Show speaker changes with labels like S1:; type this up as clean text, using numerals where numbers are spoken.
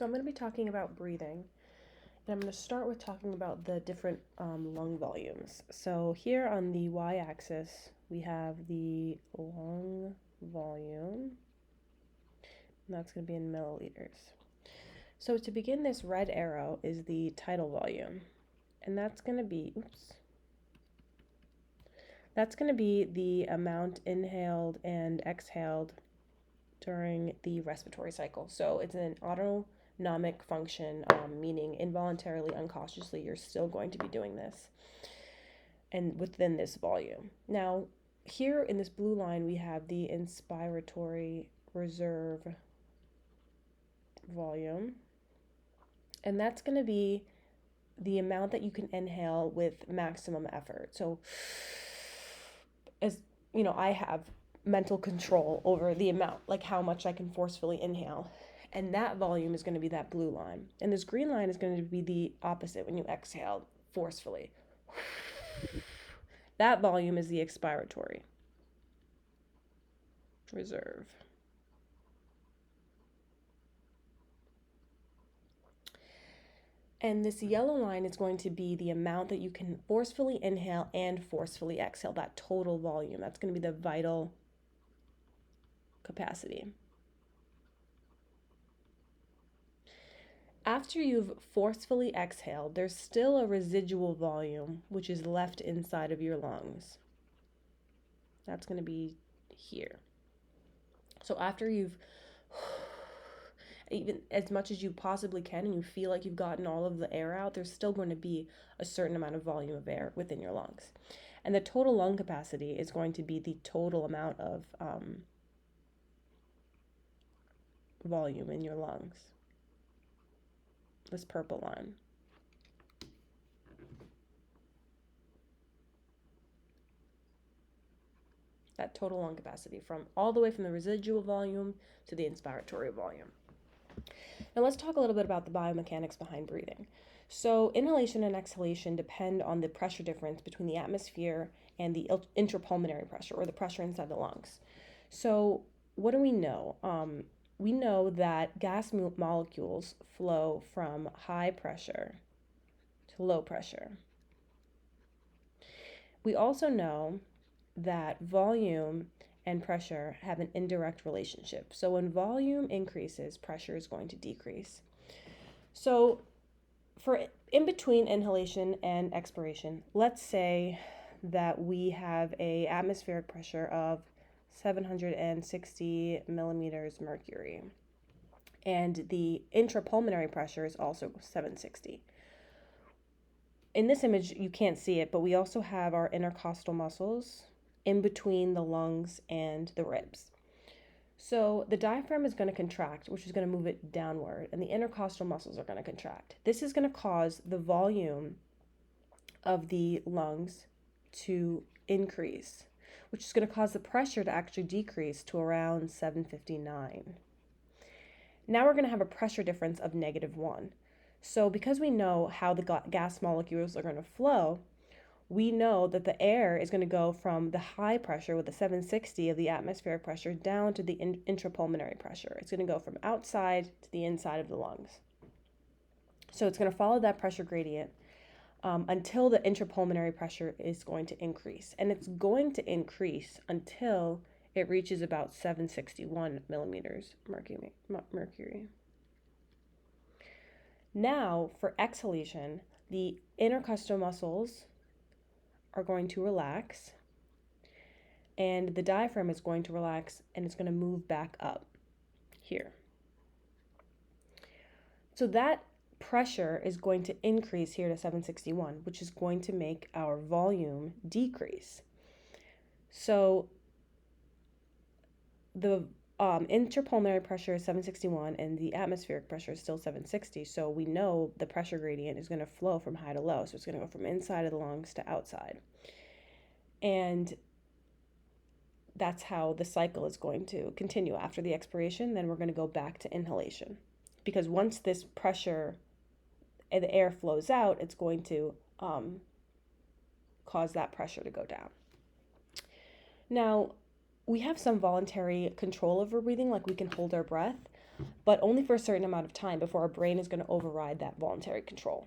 S1: So I'm going to be talking about breathing, and I'm going to start with talking about the different lung volumes. So here on the y-axis, we have the lung volume, and that's going to be in milliliters. So to begin, this red arrow is the tidal volume, and that's going to be, that's going to be the amount inhaled and exhaled during the respiratory cycle. So it's an autonomic function, meaning involuntarily, unconsciously, you're still going to be doing this and within this volume. Now, here in this blue line, we have the inspiratory reserve volume, and that's going to be the amount that you can inhale with maximum effort. So, as you know, I have mental control over the amount, like how much I can forcefully inhale. And that volume is going to be that blue line. And this green line is going to be the opposite when you exhale forcefully. That volume is the expiratory reserve. And this yellow line is going to be the amount that you can forcefully inhale and forcefully exhale, that total volume. That's going to be the vital capacity. After you've forcefully exhaled, there's still a residual volume which is left inside of your lungs. That's going to be here. So after you've even as much as you possibly can and you feel like you've gotten all of the air out, there's still going to be a certain amount of volume of air within your lungs. And the total lung capacity is going to be the total amount of volume in your lungs. This purple line. That total lung capacity, from all the way from the residual volume to the inspiratory volume. Now let's talk a little bit about the biomechanics behind breathing. So inhalation and exhalation depend on the pressure difference between the atmosphere and the intrapulmonary pressure, or the pressure inside the lungs. So what do we know? We know that gas molecules flow from high pressure to low pressure. We also know that volume and pressure have an indirect relationship. So when volume increases, pressure is going to decrease. So for in between inhalation and expiration, let's say that we have a atmospheric pressure of 760 millimeters mercury, and the intrapulmonary pressure is also 760. In this image, you can't see it, but we also have our intercostal muscles in between the lungs and the ribs. So the diaphragm is going to contract, which is going to move it downward, and the intercostal muscles are going to contract. This is going to cause the volume of the lungs to increase, which is going to cause the pressure to actually decrease to around 759. Now we're going to have a pressure difference of -1. So because we know how the gas molecules are going to flow, we know that the air is going to go from the high pressure with the 760 of the atmospheric pressure down to the intrapulmonary pressure. It's going to go from outside to the inside of the lungs. So it's going to follow that pressure gradient until the intrapulmonary pressure is going to increase. And it's going to increase until it reaches about 761 millimeters mercury. Now, for exhalation, the intercostal muscles are going to relax, and the diaphragm is going to relax, and it's going to move back up here. So that pressure is going to increase here to 761, which is going to make our volume decrease. So the intrapulmonary pressure is 761 and the atmospheric pressure is still 760. So we know the pressure gradient is going to flow from high to low. So it's going to go from inside of the lungs to outside. And that's how the cycle is going to continue. After the expiration, then we're going to go back to inhalation. Because once this pressure, the air flows out, it's going to cause that pressure to go down. Now, we have some voluntary control over breathing, like we can hold our breath, but only for a certain amount of time before our brain is going to override that voluntary control.